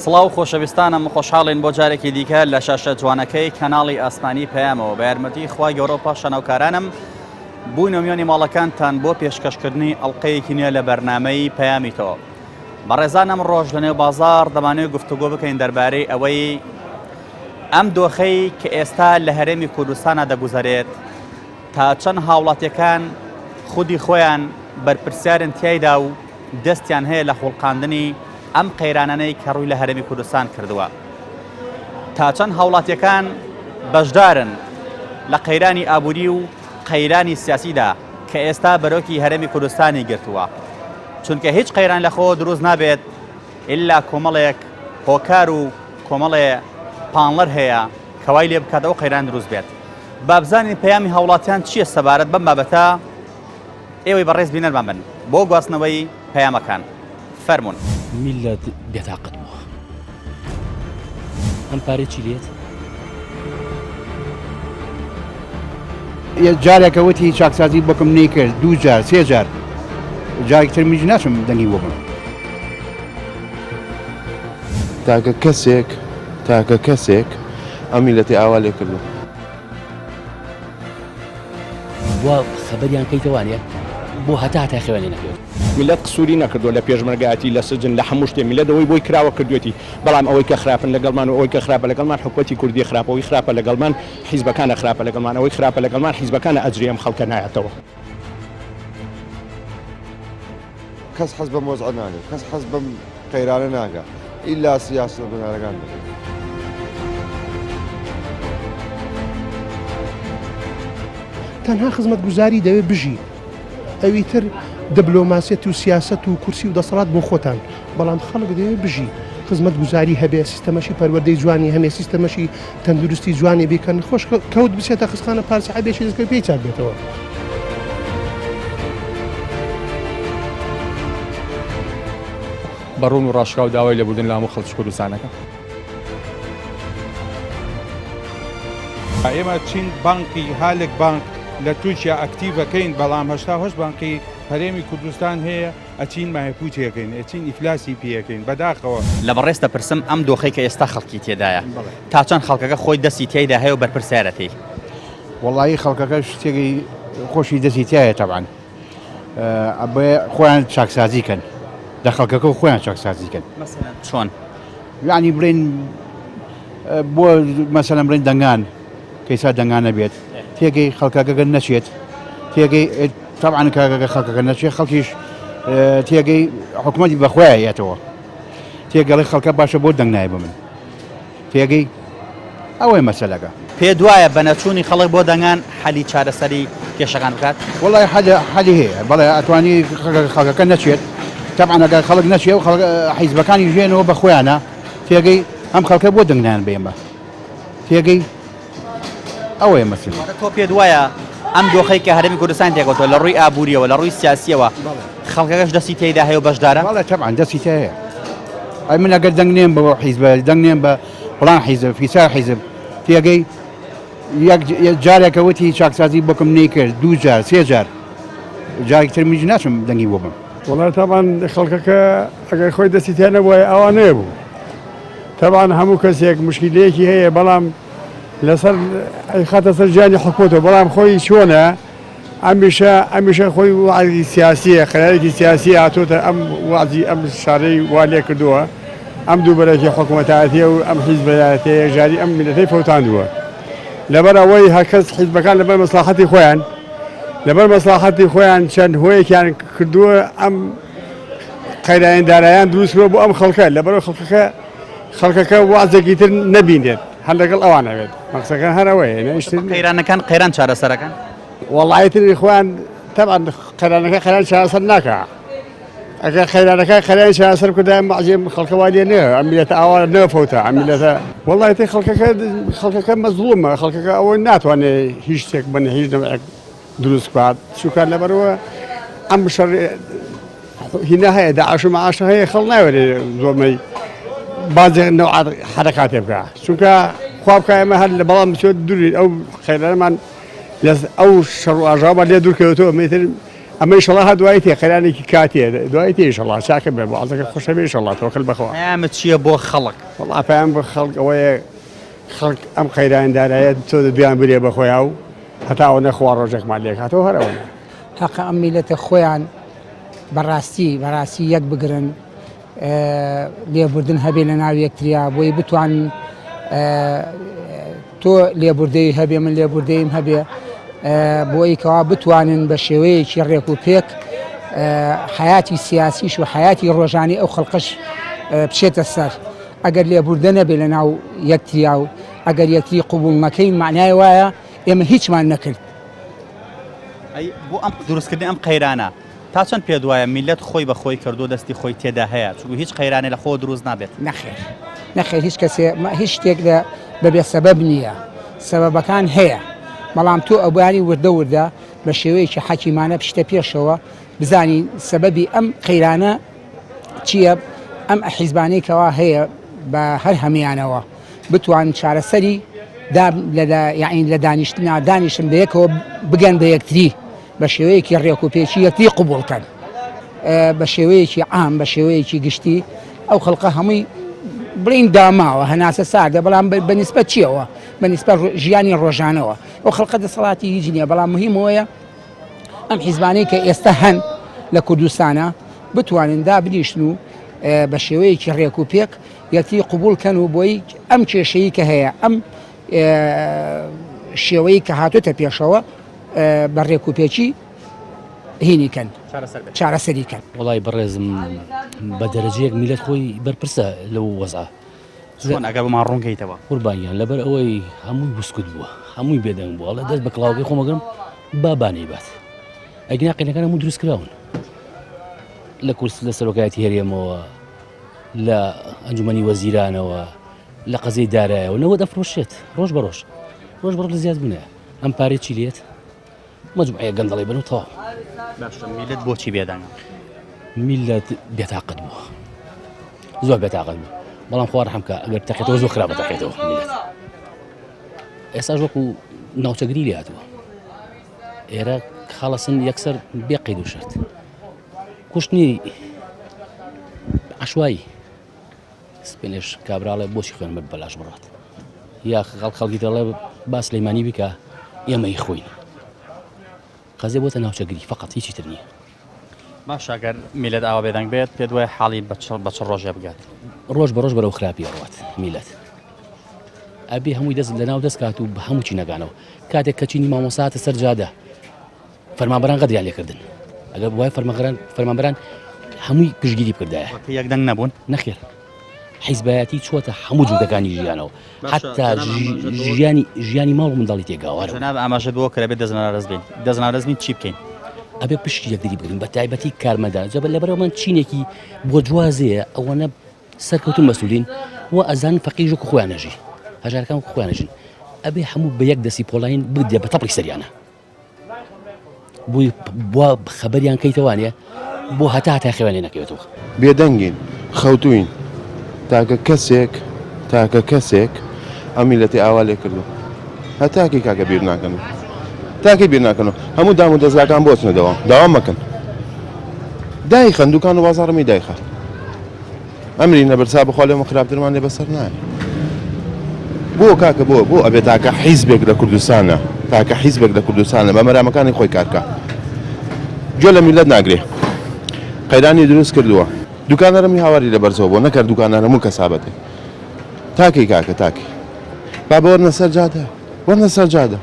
سڵاو خۆشەویستانم خۆشحاڵین بۆ جارێکی دیکە لە شاشە جوانەکەی کەناڵی ئاسمانی پەیامەوە بە یارمەتی خوای گەورە و پاش شەنەوکارانم بووینە میۆنی ماڵەکانتان بۆ پێشکەشکردنی ئەڵلقەیەکی نوێ لە بەرنامەی پەیامیتەوە. بەڕێزانم ڕۆژ لە نێو بازار دەمانوێت گفتوگۆ بکەین دەربارەی ئەوەی ئەم دۆخەی کە ئێستا لە هەرێمی کوردستانە دەگوزارێت تا چەند هاوڵاتیەکان خودی خۆیان بەرپرسیارن تیایدا و دەستیان هەیە لە خوڵقاندنی ئەم قەیرانانەی کە ڕووی لە هەرێمی کوردستان کردووە. تا چەند هاوڵاتیەکان بەشدارن لە قەیرانی ئابووری و قەیرانی سیاسیدا کە ئێستا بەرۆکی هەرێمی کوردستانی گرتووە، چونکە هیچ قەیران لەخۆ دروست نابێت ئللا کۆمەڵێک هۆکار و کۆمەڵێ پانڵەر هەیە کەوای لێ بکاتەوە قەیران دروست بێت. بابزانی پەیامی هاوڵاتیان چییە سەبارەت بەم بابەتە؟ ئێوەی بەڕێز بینەرمان بن بۆ گواستنەوەی پەیامەکان. فەرموون. میلەت بێتاقەت بووە. ئەم پارێکی لێت جارێکە وتی چاکسازی بۆکم نەیکرد، 2 جار 3 جار جارێکتر میج ناچم دەنگی بۆ بم. تاکە کەسێک ئەم میلەتی ئاوا لێ کردو. بۆ خەبەریان کەیتەوانە بۆ هەتا خێوانی نەکرد. میلەت قسووری نەکردو لە پێشمەرگایەتی لە سجن لە هەموو شتێ میلەتەوەی بۆی کراوە کردوێتی، بەڵام ئەوەی کە خراپن لەگەڵمان و ئەوەی کە خراپە لەگەڵمان حکومەتی کوردی خراپەوەی خراپە لەگەڵمان حیزبەکانە خراپە لەگەڵمان ئەوەی خراپە لەگەڵمان حیزبەکانە ئەجری ئەم خەڵکە نایەتەوە. کەس حەز بە مۆزع ناگات، کەس حەز بەم قەیرانە ناگات ئیلا سیاسە بنارەکان دەکەن. تەنها خزمەت گوزاری دەوێت بژی، ئەوی تر دبلۆماسیەت و سیاست و کورسی و دەسەڵات بۆ خۆتان، بەڵام خەڵک دەوێت بژی خزمەت گوزاری هەبێ، سیستەمەشی پەروەردەی جوانی هەمێ، سیستەمەشی تەندروستی جوانی بیکەن، خۆش کەوت بچێتە خستخانە پارچە عەبێکی دەستکە پێی چاک بێتەوە. بەڕوون و ڕاشکاو داوای لێبوردن لە هەموو خەڵکی کوردستانەکە. ئێمە چین بانکی هالێک بانک لە تووشیا ئەکتیڤەکەین، بەڵام هەشتا بانکی هەرێمی کوردستان هەیە ئەچین ماهێپوتیەکەین، ئەچین ئیفلاسی پێەکەین بەداخەوە. لە بەڕێستە پرسم ئەم دۆخەی کە ئێستا خەڵکی تێدایە تا چەند خەڵکەکە خۆی دەستی تیایدا هەیە و بەرپرسیارەتی؟ وەڵایی خەڵکەکە شتێکی خۆشی دەستی تایە تەبعاً ئەبێ خۆیان چاکسازی کەن، لە خەڵکەکە و خۆیان چاکسازی کەن. چۆن؟ یعنی بڵێن بۆ مەسەلەن بڵێن دەنگان کەیسا دەنگانە بێت تێگەی خەڵکەکە نەچێت، تێگەی تەبعاً کاگەکە خەڵکەکە نەچێت، خەڵکیش تێگەی حکومەتی بەخۆیەتەوە، تێگەڵی خەڵکە باشە بۆ دەنگ نایە بە من، تێگەی ئەوەی مەسەلەکە. پێ دوایە بە نەچوونی خەڵک بۆ دەنگان حەلی چارەسەری کێشەکان بکات؟ وەڵای حەلی هەیە، بەڵێ ئەتوانی خەڵکەکە نەچێت، تەبعاً ئەگەر خەڵک نەچێت و حیزبەکانی ژێنەوە بە خۆیانە، تێگەی ئەم خەڵکە بۆ دەنگ نایەن بێمە، تێگەی ئەوەیە مەسەلە. تۆ پێ دوایە ئەم دۆخەی کە هەرێمی کوردستان تێکەوتووە لە ڕووی ئابووریەوە لە ڕووی سیاسیەوە خەڵکەکەش دەستی تێیدا هەیە و بەشدارە؟ وەڵێ تەبعاً دەستی تێیە. ئەی من ئەگەر دەنگ نێم بە حیزبە، دەنگ نێم بە فڵان حیزب فیسا حیزب، تێگەی یەک جارێکە وتی چاکسازی بۆکم نەیکرد، 2 جار 3 جار جارێکتر میج ناچم دەنگی بۆ بم. وڵای تاوان خەڵکەکە ئەگەر خۆی دەستی تێ نەبووە ئەوە نەبوو. تاوان هەموو کەسێک مشکلەیەکی هەیە، بەڵام لەسەر خاتە سەر ژیانی حکومەتەوە، بەڵام خۆی چۆنە ئەمیشە خۆی وعزی سیاسیە، خەیارێکی سیاسی هاتوۆتە ئەم وعزی ئەم شارەی وا لێ کردووە، ئەم دووبەرێکی حکومەتایەتیە و ئەم حیزبەتەیە ژاری ئەم میلەتەی فەوتاندووە. لەبەر ئەوەی هەرکەس حیزبەکان لەبەر مەسلحەتی خۆیان چەند هۆیەکیان کردووە ئەم قەیرایەندارایان دروستکردووە بۆ ئەم خەڵکە، لەبەرەوە خەڵکەکە وازێکی تر نەبینێت هەر لەگەڵ ئەوانەوێت. مەقسەکان هەرەوەیە قەیرانەکان قەیران چارەسەرەکان. وەڵای تری خۆیان تەبعاً قەیرانەکە خەیران چارەسەر ناکە. ئەگەر خەیرانەکە خەیران چارەسەر کردای مەعجێ خەڵکەوا لێ نێ، ئەم میلەتە ئاوا نەفەوتە، ئەم میلەتە وەڵای تر خەڵکەکە مەزڵومە، خەڵکەکە ئەوە ناتوانێت هیچ شتێک بنێ، هیچ نەوەیەک دروست بکات، چونکە لەبەرەوە ئەم شەڕ هینا هەیە، داعش و مەعاش هەیە، خەڵ ناوێت زۆرمەی بازێک نەوعات حرەکاتێ بکە، چونکە خوا بکە ئێمە هەر لە بەڵام بچێت دووری ئەو خەیرانەمان ئەو شەڕ و ئاژاوە لێ دوورکەوتەوە، مێتر ئەمە ئینشەڵا دوای تێ خەیرانێکی کاتێ دوای تێ ئینشەڵا چاکە بێ بەڵازەکە خۆشە بێ ئینشەڵا تەوەکەل بەخوا. ئەمە چییە بۆ خەڵک؟ وەڵا پەیام بۆ خەڵک ئەوەیە خەڵک ئەم خەیراندارایە تۆ بیان برێ بەخۆیان و هەتا ئەو نەخوا ڕۆژێکمان لێک هاتەوە هەرەوە. حەق ئەم میلەتە خۆیان بەڕاستی یەک بگرن لێبوردن هەبێ لە ناو یەکتریا بۆی بتوانن تۆ لێبوردەی هەبێ من لێبوردەیم هەبێ بۆی کەوا بتوانن بە شێوەیەکی ڕێک و پێک حیاتی سیاسیش و حیاتی ڕۆژانی ئەو خەڵقش بچێتە سەر. ئەگەر لێبوردە نەبێ لە ناو یەکتریا و ئەگەر یەکتری قوبوڵ نەکەین معنای وایە ئێمە هیچمان نەکرد. بۆ ئەم دروستکردنی ئەم قەیرانە تا چەند پێ دوایە میلەت خۆی بە خۆی کردو دەستی خۆی تێدا هەیە چونکە هیچ قەیرانێ لە خۆ دروست نابێت. نەخێر هیچ کەسێ هیچ شتێک لە بەبێ سەبەب نییە سەبەبەکان هەیە بەڵام تۆ ئەوانی وردە بە شێوەیەکی حەکیمانە پشتە پێشەوە بزانی سەبەبی ئەم قەیرانە چییە ئەم حیزبانەی کەوا هەیە بە هەر هەمیانەوە بتوان چارەسەری لە دانیشتن بەیەکەوە بگەن بە یەکتری بە شێوەیەکی ڕێک و پێچی یەکتری قوبوڵکەن بە شێوەیەکی عام بە شێوەیەکی گشتی ئەو خەڵقە هەمووی بڵین داماوە هەناسە ساردە بەڵام بەنسبەت چیەوە بەنسبەت ژیانی ڕۆژانەوە ئەو خەڵقە دەسەڵاتی هیچ نییە بەڵام مهمەوەیە ئەم حیزبانەی کە ئێستا هەن لە کوردستانە بتوانن دابنیشتن و بە شێوەیەکی ڕێک و پێک یەکتری قوبوڵکەن و بۆی ئەم کێشەیە کە هەیە ئەم شێوەی کە هاتوتە پێشەوە بە ڕێک و پێچی هینیکەن چارەسەریکەن. وڵی بەڕێزم بە دەرەجەیەک میلەت خۆی بەرپرسە لەو وەزا چۆن ئەگەر بمان ڕوونکەیتەوە قوربانیان لەبەر ئەوەی هەمووی بسکوت بووە هەمووی بێدەنگ بووە لە دەست بە کڵاوەکەی خۆمەگەم بابانەی بات ئەگەنا قینەکان هەموو دروست کراون لە کورس لە سەرۆکایەتی هەرێمەوە لە ئەنجومەنی وەزیرانەوە لە قەزەی دارایەوە نەوە دەفرۆشێت ڕۆژ بە ڕۆژ لە زیاد بوونە ئەم پارێ چی لێت مەجموعەیە گەندەڵی بن و تەواو. میلەت بۆچی بێدەنگە؟ میلەت بێتاقەت بووە زۆر بێتاقەت بوو بەڵام خوا ڕەحم کە ئەگەر بتەقێتەوە زۆر خراپە دەقێتەوە میلەت. ئێستاش وەکو ناوچەگری لێ هاتووە ئێرە خاڵەسن یەکسەر بێ قەید و شەرت کوشتنی عەشوایی سپێنێش کابراڵێ بۆچی خوێنمە بەلاش بڕات یا خەڵکی دەڵێ با سلەیمانی بیکە ئێمەی خۆین قەزێ بۆتە ناوچەگری فەقەت هیچی تر نییە. باش ئەگەر میلەت ئاوا بێدەنگ بێت پێ دوای حاڵی بە چ ڕۆژێ بگات ڕۆژ بە ڕۆژ بەرەو خراپی ڕات میلەت ئەبێ هەمووی دەست لە ناو دەست کات و بە هەموو چی نەگانەوە کاتێک کەچینی مامۆساتە سەر جادە فەرمانبەران غەدریان لێکردن ئەگەر وای فەرمانبەران هەمووی پشگیری بکردایە یەکدەنگ نەبوون نەخێر حیزبایەتی چوەتە هەموو جوودەکانی ژیانەوە حتا ژیانی ماڵ و منداڵی تێگاوارە. جەناب ئاماژە بۆ کە دەبێت دەزنارەزبین چی بکەین؟ ئەبێ پشتی یەکدری بگرین بە تایبەتی کارمەندان جەبە لەبەرەوەمان چینێکی بۆ جوازەیە ئەوەنە سەرکەوتن مەسئولین و ئەزان فەقیژ و خۆیانەژی هەژارەکان خۆیانەژین ئەبێ هەموو بە یەک دەستی پۆڵین بدێ بە تەپڵی سەریانە بۆی بۆ خەبەریان کەیتەوانێ بۆ هەتا خێوانێ نەکەوێتەوە. بێدەنگین خەوتوین تاکە کەسێک ئەم میلەتی ئاوا لێ کردو هەتاکی کاکە بیر ناکەن تاکی بیر ناکەنەوە هەموو دام و دەستگاکان بۆ چنەوە داوام مەکەن دایخەن دوکان و بازاڕمی دایخە ئەمرینە بەرسا بخوا لێمە خراپترمان لێ بەسەر نایە بۆ کاکە بۆ ئەبێت تاکە حیزبێک لە کوردستانە تاکە حیزبێک لە کوردستانە بە مەرامەکانی خۆی کارکە گوێ لە میلەت ناگرێ قەیرانی دروست کردووە دوکانەرەمی هاواری لە بەرزەوە بۆ نەکرد دوکانەرە هەموو کەسابەتێ تاکی کاکە تاکی با بە وەرنە سەر جادە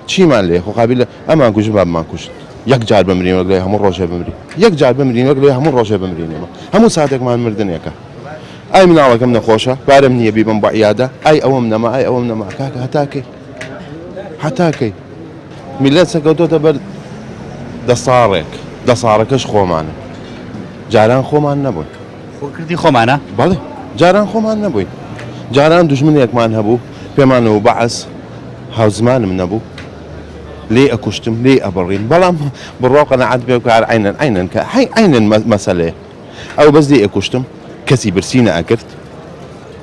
چیمان لێ خۆقابل ئەمان کوژن با بمان کوشن یەک جار بمرین وەک لێ هەموو ڕۆژێ بمرین یەک جار بمرین وەک لێ هەموو ڕۆژێ بمرینەوە هەموو ساتێکمان مردنێکە ئای مناڵەکەم نەخۆشە بارم نییە بیبم بە عیادە ئای ئەوەم نەما کاکە هەتاکەی میلەت سەکەوتۆتە بەر دەساڕەکەش خۆمانە جاران خۆمان نەبووین خۆکردی خۆمانە بەڵێ جاران خۆمان نەبووین جاران دوژمنێکمان هەبوو پێمانەوە بەعەس هاوزمانم نەبوو لێ ئەکوشتم لێ ئەبڕین بەڵام بڕۆ قەنەعەت بێ کار عینەن کە عینەن مەسەلەیە ئەو بەس لێ ئەکوشتم کەسی برسی نەئەکرد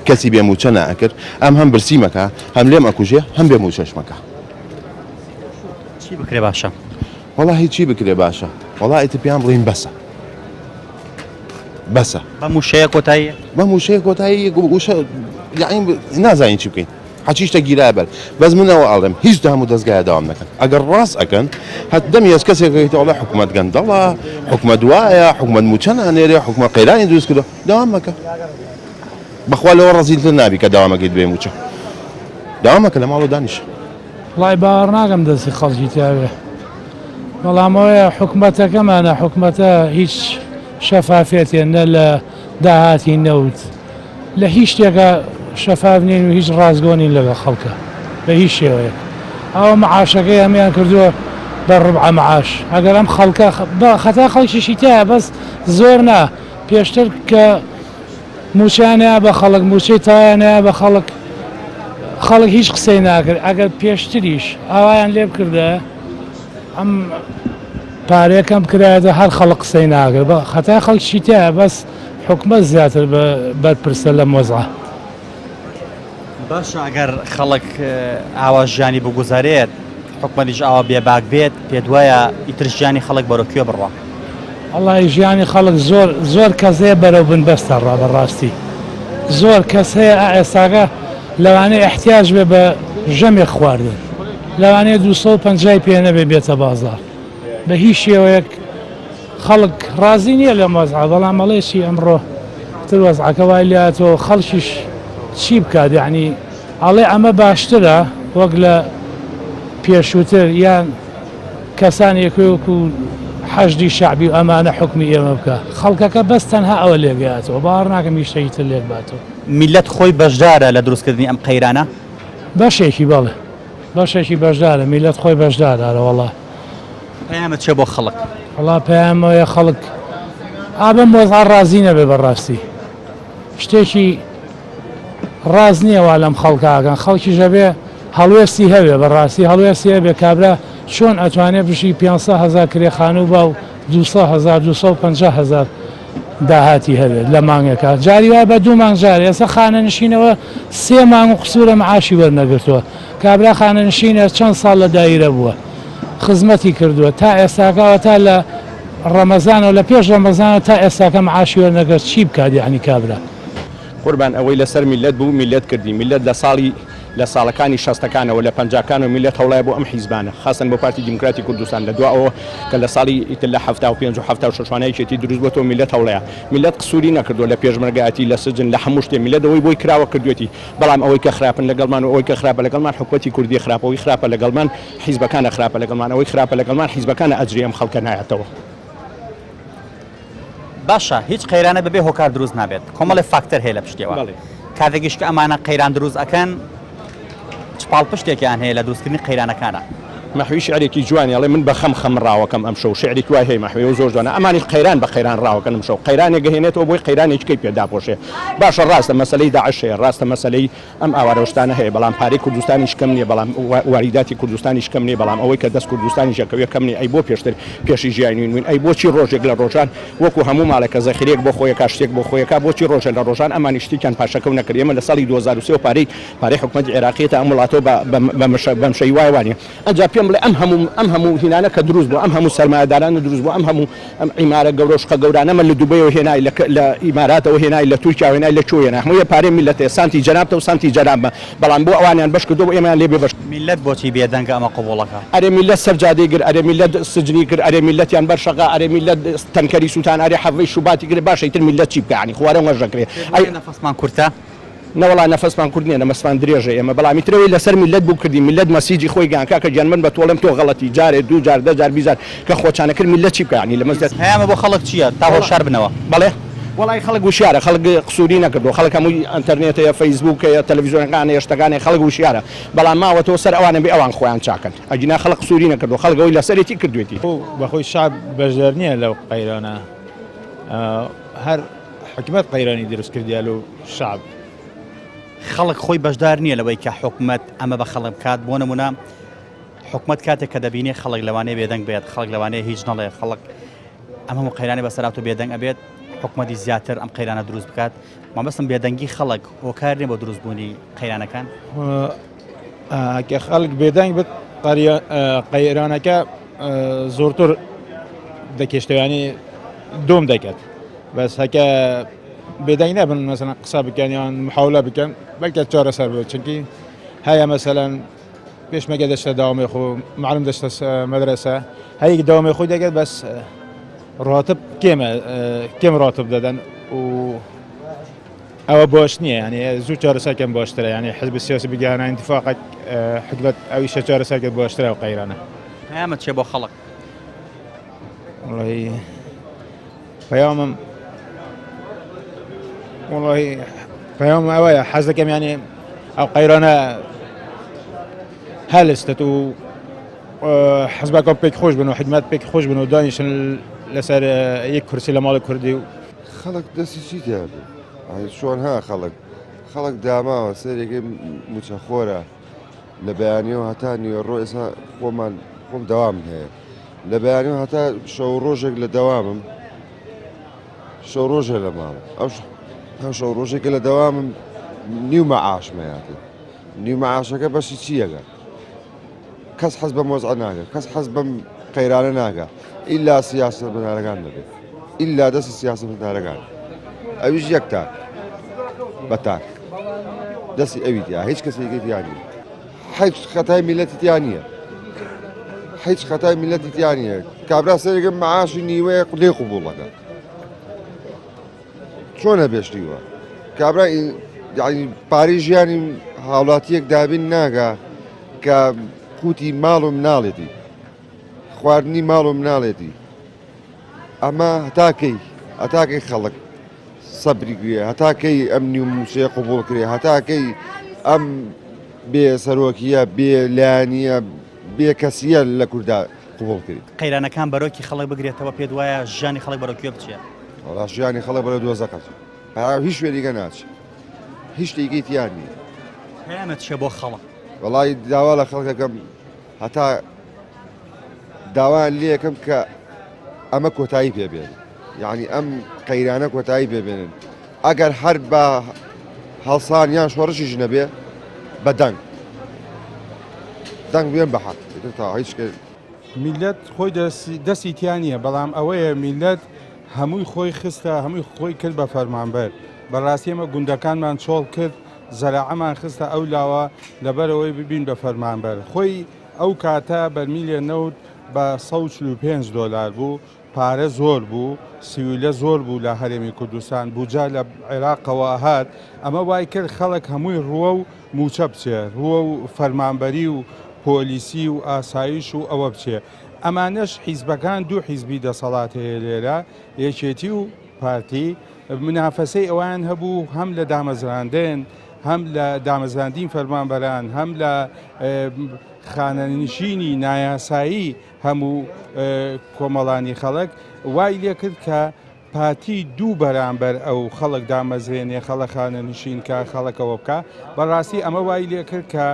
کەسی بێموچە نەئەکرد ئەم هەم برسی مەکە هەم لێم ئەکوژێ هەم بێموچەش مەکە چی بکرێ باشە؟ وەڵا هیچی بکرێ باشە وڵا ئیتر پێیان بڵین بەسە بەم وشەیە کۆتاییە بەم وشەیە کۆتایی وشە یعنی نازانین چی بکەین حچی شتە گیرای بەر بەس منەوە ئاڵێم هیچ هەموو دەستگایە داوام نەکەن ئەگەر ڕاست ئەکەن هەت دەمی هەست کەسێکەکەیتە وڵا حکوومەت گەندەڵە حکوومەت وایە حکوومەت موچە نانێرێ حکوومەت قەیرانی دروست کردو داوام مەکە بەخوا لەوە ڕەزیلتر نابی کە داوامەکەیت بێ موچە داوامەکە لە ماڵ و دانیشە وڵای باوەڕ ناکەم دەستی خەڵکی تاوێ بەڵامەوەیە حکوومەتەکەمانە حکوومەتە هیچ شەفافێتێ نە لە داهاتی نەوت لە هیچ شتێکە شەفاف نین و هیچ ڕازگۆنین لەگە خەڵکە بە هیچ شێوەیە ئەوە معاشەکەی هەمیان کردووە بە ڕبع معاش ئەگەر ئەم خەڵکە خەتا خەڵکیشی تایە بەس زۆر نا پێشتر کە موچیانەیە بە خەڵک موچەی تایانەیە بە خەڵک هیچ قسەی ناکرد ئەگەر پێشتریش ئاوایان لێ بکردە ئەم پارەیەکەم کرایەوە هەر خەڵک قسەی ناکرد بە خەتای خەڵکیشی تایە بەس حکومەت زیاتر بەرپرسە لە مۆزە باش ئەگەر خەڵک ئاوا ژیانی بگوزارێت حکومەتیش ئاوا بێباک بێت پێ دوایە ئیتر ژیانی خەڵک بەرەوکوێ بڕوا وەڵی ژیانی خەڵک زۆر کەسەیە بەرەو بن بەستە ڕا بەڕاستی زۆر کەس هەیە ئێستاگە لەوانەیە احتیاج بێ بە ژەمێک خواردن لەوانەیە 250 پێ نەبێ بێتە بازار بە هیچ شێوەیەک خەڵک ڕازی نییە لە مۆزعە بەڵام مەڵێشی ئەمڕۆ تر وەزعەکە وای لاتەوە خەڵکیش چی بکات یعنی ئەڵێ ئەمە باشترە وەک لە پێشووتر یان کەسانێکی وەکو حەشدی شعبی و ئەمانە حکمی ئێمە بکە خەڵکەکە بەس تەنها ئەوە لێگاتەوە باوەڕ ناکەم هیچ شتێکی تر لێک باتەوە میلەت خۆی بەشدارە لە دروستکردنی ئەم قەیرانە بەشێکی بەڵێ بەشێکی بەشدارە میلەت خۆی بەشدارە وەڵا پەیامت چێ بۆ خەڵک وەڵا پەیامەوەیە خەڵک ئابە مۆزعە ڕازی نەبێ بەڕاستی شتێکی ڕاز نییەوە لەم خەڵکاکەن خەڵکی ژەبێ هەڵوێستی هەوێ بەڕاستی هەڵوێستی هەبێ کابرا چۆن ئەتوانێت بشی 500,000 کرێخانە و با و 250,000 داهاتی هەبێت لە مانگێکە جاری وای بە 2 مانگ جارێ ئێستا خانە نشینەوە 3 مانگ و قسوورە معاشی وەرنەگرتووە کابرا خانە نشینە چەند ساڵ لە دایرە بووە خزمەتی کردووە تا ئێستاکەوە تا لە ڕەمەزان و لە پێش ڕەمەزانە تا ئێستاکە معاشی وەرنەگرت چی بکات یعنی کابرا قوربان ئەوەی لەسەر میلەت بوو میلەت کردی میلەت لە ساڵەکانی 60ەکانەوە لە 50کان و میلەت هەوڵای بۆ ئەم حیزبانە خاصن بۆ پارتی دیموکراتی کوردستان لە دوایەوە کە لە ساڵی ئیتر لە 75 و 76 دروست بۆتەوە میلەت هەوڵەیە میلەت قسووری نەکردو لە پێشمەرگایەتی لە سجن لە هەموو شتێ میلەت ئەوەی بۆی کراوە کردوێتی بەڵام ئەوەی کە خراپن لەگەڵمان و ئەوەی کە خراپە لەگەڵمان حکومەتی کوردی خراپەوەی خراپە لەگەڵمان حیزبەکانە خراپە لەگەڵمان ئەوەی خراپە لەگەڵمان حیزبەکانە ئەجری ئەم خەڵکە نایەتەوە باشە هیچ قەیرانە بەبێ هۆکار دروست نابێت کۆمەڵی فاکتەر هەیە لە پشتیەوە کاتێکیش کە ئەمانە قەیران دروست ئەکەن چپاڵ پشتێکیان هەیە لە دروستکردنی قەیرانەکانە مەحوی شعرێکی جوانی ئەڵێ من بە خەم ڕاوەکەم ئەم شەو شعری توای هەیە مەحوی زۆر جوانە ئەمانی قەیران بە قەیران ڕاوەکەن ئەم شەو قەیرانێک گەهێنێتەوە بۆی قەیرانێکەکەی پێداپۆشێ باشە ڕاستە مەسەلەی داعشەیە ڕاستە مەسەلەی ئەم ئاوارەشتانە هەیە بەڵام پارەی کوردستانی شکەم نییە بەڵام واریداتی کوردستانی شکەم نییە بەڵام ئەوەی کە دەست کوردستانی ژەکەوێ کەم نیە ئەی بۆ پێشتر پێشی ژیانی نوین ئەی بۆچی ڕۆژێک لە ڕۆژان وەکو هەموو ماڵێکە زەخیرێک بۆ خۆیەکە شتێک بۆ خۆیەکە بۆچی ڕۆژێک لە ڕۆژان ئەمانی شتێکیان پاشەکەو نەکرد ئێمە لە ساڵی 2023 پارەی حکومەتی عێراقیەتە ئەم وڵاتەوە بەم شەی وایوانە ئەجا پێم بڵێ ئەم هەموو هینانە کە دروست بوو ئەم هەموو سەرمایه‌دارانە دروست بوو ئەم هەموو ئەم عیمارە گەورە شقە گەورانەمە لە دوبەیەوە هێنای لە ئیماراتەوە هێنای لە تورکیا هێنای لە چۆیەنە هەمووی پارەی میلەتێ سانتی جەنابتە و سانتی جەنابمە بەڵام بۆ ئەوانیان بەش کردو ئێمەیان لێ بێ بەش میلەت بۆچی بێدەنگە ئەمە قبوڵەکە ئەرێ میلەت سەرجادەی گر ئەرێ میلەت سجنی کرد ئەرێ میلەتیان بەرشەقا ئەرێ میلەت تەنکەری سووتان ئەرێ حەڤەی شوباتی کرد باشە ئیتر میلەت چی بکە یعنی خوارە وەژەکرێ ئەی نەفەسمان کورتە نەوەڵا نەفەسمان کورد نییە نەمەسمان درێژە ئێمە بەڵامی ترەوەی لەسەر میلەت بوو کردی میلەت مەسیجی خۆی گیانکە کە گیان من بە تۆڵم تۆ غەڵەتی جارێ 2 جار 10 جار 20 جار کە خۆچانە کرد میلەت چی بکە یعنی لە مەزدەست هەیەمە بۆ خەڵک چییە تا هۆشار بنەوە بەڵێ وڵی خەڵک وشیارە خەڵک قسووری نەکردو خەڵک هەمووی ئەتەرنێتەیە فەیسبووکەیە تەلەڤیزیۆنەکانە هێشتەکانی خەڵک وشیارە بەڵام ماوەتەوە سەر ئەوانە بێ ئەوان خۆیان چاکەن ئەجینا خەڵک قسووری نەکردو خەڵکەوەی لەسەرێتی کردوێتی بەخۆی شعب بەشدار نییە لەو قەیرانە هەر حکومەت قەیرانی دروست کردیال و شعب خەڵک خۆی بەشدار نییە لەوەی کە حکومەت ئەمە بە خەڵک بکات بۆ نمونە حکومەت کاتێک کە دەبینێ خەڵک لەوانەیە بێدەنگ بێت خەڵک لەوانەیە هیچ نەڵێ خەڵک ئەم هەموو قەیرانی بەسەرات و بێدەنگ ئەبێت حکومەتی زیاتر ئەم قەیرانە دروست بکات مەبەستم بێدەنگی خەڵک هۆکار نیە بۆ دروستبوونی قەیرانەکان کە خەڵک بێدەنگ بێت قەیرانەکە زۆرتر دەکێشتەوانی دۆم دەکات بەس هەکە بێدەنگ نەبن مەسەڵەن قسە بکەن یان محاولە بکەن بەلکە چارەسەر بێت چونکی هەیە مەسەڵەن پێشمەگە دەشتە داوامی خۆ معلم دەشتە مەدرسە هەیەکی داوامی خۆی دەکات بەس ڕاتب کێم ڕاتب دەدەن و ئەوە باش نییە ینی زوو چارەسەرکەم باشترە ینی حزب سیاسی بگیانە ئینتیفاقەت حکومەت ئەویشە چارەسەرکرد باشترە و قەیرانە پەیامت چێ بۆ خەڵک والله پەیامم والله پەیام ئەوەیە حەز دەکەم ینی ئەو قەیرانە هەلستت و حزبەکە پێک خۆش بن و حکومەت پێک خۆش بن و دانیشن لەسەر یەک کورسی لە ماڵی کوردی و خەڵک دەستی چی تیا چۆن ها خەڵک داماوە سەرێکی موچەخۆرە لە بەیانیەوە هەتا نیوەڕۆ ئێستا خۆم دەوام هەیە لە بەیانیەوە هەتا شەو ڕۆژێک لە دەوامم شەو ڕۆژێ لە ماڵ ئەو شەو ڕۆژێکە لە دەوامم نیو مەعاشمەیاتێ نیو مەعاشەکە بەشی چیەکە کەس حەز بە مۆزع ناکە کەس حەز بەم قەیرانە ناکە ئیلا سیاسە بەدارەکان دەبێت ئیلا دەستی سیاسە بەدارەکان ئەویش یەک تاک بە تاک دەستی ئەوی تیا هیچ کەسێکی تیا نیە هیچ خەتای میلەتی تیا نییە هیچ خەتای میلەتی تیا نییە کابرا سەرێکم مەعاشی نیوەیە قولێ قوبوڵەکە چۆنە بێشتیوە کابرا یعنی پارەی ژیانی هاوڵاتیەک دابین ناگا کە قوتی ماڵ و مناڵێتی خواردنی ماڵ و مناڵێتی ئەمە هەتاکەی خەڵک سەبری گوێ هەتاکەی ئەم نیو موسێ قوبوڵ کرێ هەتاکەی ئەم بێ سەرۆکیە بێ لایەنیە بێ کەسیە لە کووردا قوبوڵ کرێت قەیرانەکان بەرۆکی خەڵک بگرێتەوە پێت وایە ژیانی خەڵک بەرەوکوێ بچێ وڵا ژیانی خەڵک بەرە دۆزەکەت هیچ شوێنیگە ناچێت هیچ شتێکی تیان نییە پەیامت چێ بۆ خەڵک وەڵی داوا لە خەڵکەکەم هەتا داوایان لێ یەکەم کە ئەمە کۆتایی پێبێن یعنی ئەم قەیرانە کۆتایی پێبێنن ئەگەر هەر بە هەڵسان یان شۆڕشیش نەبێ بە دەنگ بێن بە حەق تا هیچ میلەت خۆی دەستی تیان نییە بەڵام ئەوەیە میلەت هەمووی خۆی خستە هەمووی خۆی کرد بە فەرمانبەر بەڕاستی ئێمە گوندەکانمان چۆڵ کرد زەراعەمان خستە ئەو لاوە لەبەرەوەی ببین بە فەرمانبەر خۆی ئەو کاتە بەرمیلێ نەوت بە 145 دلار بوو پارە زۆر بوو سیویلە زۆر بوو لە هەرێمی کوردستان بووجا لە عێراقەوە هات ئەمە وای کرد خەڵک هەمووی ڕووە و موچە بچێ ڕووە و فەرمانبەری و پۆلیسی و ئاسایش و ئەوە بچێ ئەمانەش حیزبەکان دوو حیزبی دەسەڵات هەیە لێرە یەکێتی و پارتی منافەسەی ئەوان هەبوو هەم لە دامەزراندن هەم لە دامەزراندین فەرمانبەران هەم لە خانەنشینی نایاسایی هەموو کۆمەڵانی خەڵک وای لێ کرد کە پاتی دوو بەرامبەر ئەو خەڵک دامەزرێنێ خەڵک خانەنشینکە خەڵکەوە بکە بەڕاستی ئەمە وای لێ کرد کە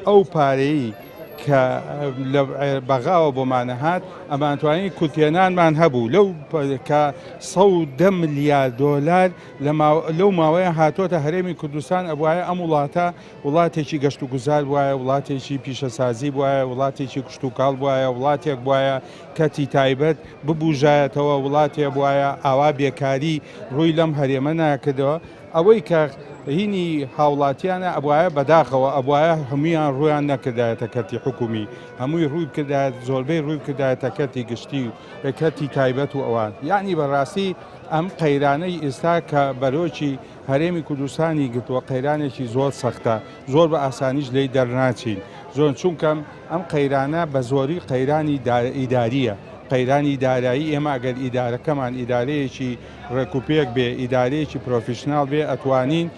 ئەو پارەی کە بەغاوە بۆمانە هات ئەمانتوانی کوتێنانمان هەبوو لەو کە 110 میلیارد دلار لەو ماوەیە هاتۆتە هەرێمی کوردستان ئەبوایە ئەم وڵاتە وڵاتێکی گەشت و گوزار بواە وڵاتێکی پیشەسازی بواە وڵاتێکی کشت و کاڵ بواە وڵاتێک بواە کەتی تایبەت ببوژایەتەوە وڵاتێ بواە ئاوا بێکاری ڕووی لەم هەرێمە ناکردەوە ئەوەی کە هینی هاوڵاتیانە ئەبواە بەداخەوە ئەبواە هەمویان ڕویان نەکردایەتە کەتی حکومی هەمووی ڕووی بکردایەت زۆربەی ڕووی بکردایەتە کەتی گشتی و کەتی تایبەت و ئەوان یعنی بەڕاستی ئەم قەیرانەی ئێستا کە بەرۆکی هەرێمی کوردستانی گرتووە قەیرانێکی زۆر سەختە زۆر بە ئاسانیش لێی دەرناچین زۆر چونکەم ئەم قەیرانە بە زۆری قەیرانی ئیداریە قەیرانی دارایی ئێمە ئەگەر ئیدارەکەمان ئیدارەیەکی ڕێکوپێک بێ ئیدارەیەکی پرۆفیشنال بێ ئەتوانین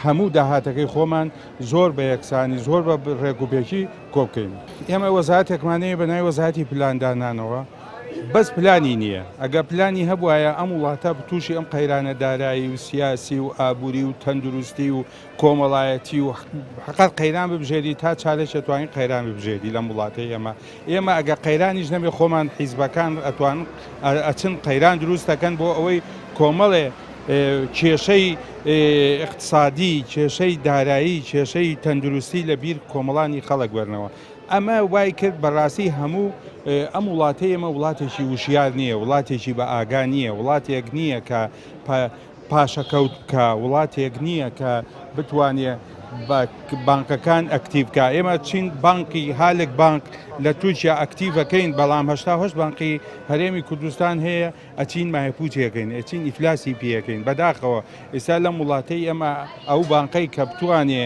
هەموو داهاتەکەی خۆمان زۆر بە یەکسانی زۆر بە ڕێکوپێکی کۆبکەین ئێمە وەزارەتێکمانەیە بە ناوی وەزارەتی پلاندانانەوە بەس پلانی نییە ئەگە پلانی هەبوایە ئەم وڵاتە تووشی ئەم قەیرانە دارایی و سیاسی و ئابووری و تەندروستی و کۆمەڵایەتی و حقات قەیران ببژێری تا چارەش ئەتوانین قەیران ببژێری لەم وڵاتەی ئێمە ئەگە قەیرانیش نەبێ خۆمان حیزبەکان ئەتوان ئەچن قەیران دروست دەکەن بۆ ئەوەی کۆمەڵێ کێشەی اقتصادی کێشەی دارایی کێشەی تەندروستی لە بیر کۆمەڵانی خەڵک وەرنەوە ئەمە وای کرد بەڕاستی هەموو ئەم وڵاتەیەمە وڵاتێکی وشیار نییە، وڵاتێکی بە ئاگا نییە، وڵاتێک نییە کە پاشەکەوت بکە، وڵاتێک نییە کە بتوانێت بانکەکان ئەکتیڤکە. ئێمە چین بانکی هالک بانک لە تورکیا ئەکتیڤەکەین، بەڵام هەشتا بانقی هەرێمی کوردستان هەیە ئەچین ماهپوتێکەکەین، ئەچین ئیفلاسی پێەکەین. بەداخەوە ئێستا لەم وڵاتەی ئەمە ئەو بانقەی کە بتوانێ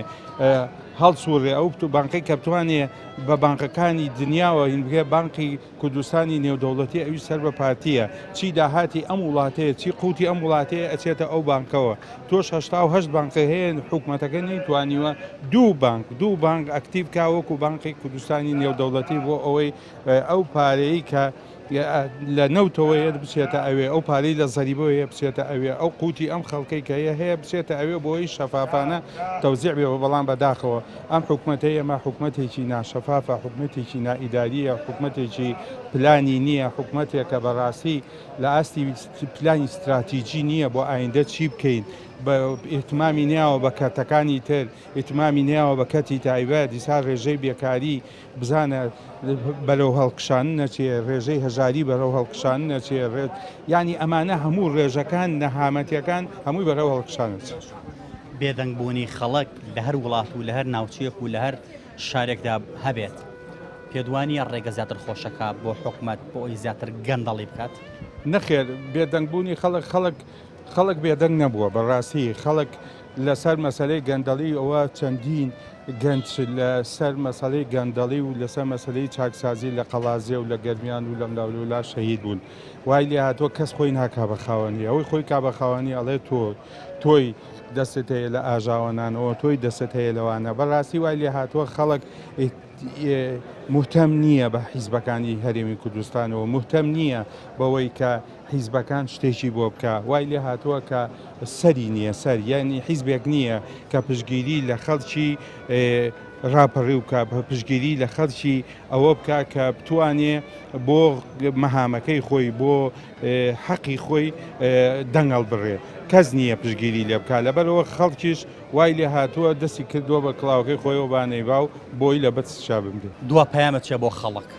هەڵسوورێ، ئەو بانقی کە بتوانێ بە بانکەکانی دنیاوە هین بگێ بانقی کوردستانی نێودەوڵەتی ئەوی سەر بە پارتیە، چی داهاتی ئەم وڵاتەیە، چی قوتی ئەم وڵاتەیە ئەچێتە ئەو بانکەوە. تۆش 88 بانقی هەیە، حکوومەتەکە نەیتوانیوە دوو بانک ئەکتیڤ کا وەکو بانقی کوردستانی نێودەوڵەتی بۆ ئەوەی ئەو پارەیە کە لە نەوتەوەیە بچێتە ئەوێ، ئەو پارەی لە زەریبەوەیە بچێتە ئەوێ، ئەو قوتی ئەم خەڵکەی کە هەیە بچێتە ئەوێ بۆی شەفافانە تەوزیع بێەوە. بەڵام بەداخەوە ئەم حکوومەتەیە ئەمە حکوومەتێکی ناشەفافە، حکوومەتێکی نائیداریە، حکوومەتێکی پلانی نییە، حکوومەتێکە بەڕاستی لە ئاستی پلانی استراتیجی نییە بۆ ئایندە چی بکەین، بە ئیتمامی نیاوە بە کەرتەکانی تر، ئیتمامی نیاوە بە کەتی تایبەت، دیسا ڕێژەی بێکاری بزانە بەرەو هەڵکشان نەچێ، ڕێژەی هەژاری بەرەو هەڵکشان نەچێ، ینی ئەمانە هەموو ڕێژەکان نەهامەتیەکان هەمووی بەرەو هەڵکشانێت. بێدەنگبوونی خەڵک لە هەر وڵات و لە هەر ناوچەیەک و لە هەر شارێکدا هەبێت، پێدوانیە ڕێگە زیاتر خۆشەکە بۆ حکوومەت بۆ ئەوی زیاتر گەندەڵی بکات. نەخێر بێدەنگبوونی خەڵک بێدەنگ نەبووە، بەڕاستی خەڵک لەسەر مەسەلەی گەندەڵی ئەوە چەندین گەنج لەسەر مەسەلەی گەندەڵی و لەسەر مەسەلەی چاکسازی لە قەڵازیە و لە گەرمیان و لەم لاولولا شەهید بوون. وای لێ هاتووە کەس خۆی ناکا بە خاوەنی، ئەوەی خۆی کا بە خاوەنی ئەڵێ تۆی دەستت هەیە لە ئاژاوەنانەوە، تۆی دەست هەیە لەوانە. بەڕاستی وای لێ هاتووە خەڵک مهتەم نییە بە حیزبەکانی هەرێمی کوردستانەوە، مهتەم نییە بەوەی کە حیزبەکان شتێکی بۆ بکە. وای لێ هاتووە کە سەری نییە، سەر یعنی حیزبێک نییە کە پشگیری لە خەڵکی ڕاپەڕی وکە، پشگیری لە خەڵکی ئەوە بکە کە بتوانێ بۆ مەهامەکەی خۆی، بۆ حەقی خۆی دەنگەڵ بڕێ. کەس نییە پشگیری لێ بکە، لەبەرەوە خەڵکیش وای لێ هاتووە دەستی کردووە بە کڵاوەکەی خۆیەوە بانەی باو بۆی لە بەت شا بمرێ. دوا پەیامەت چێ بۆ خەڵک؟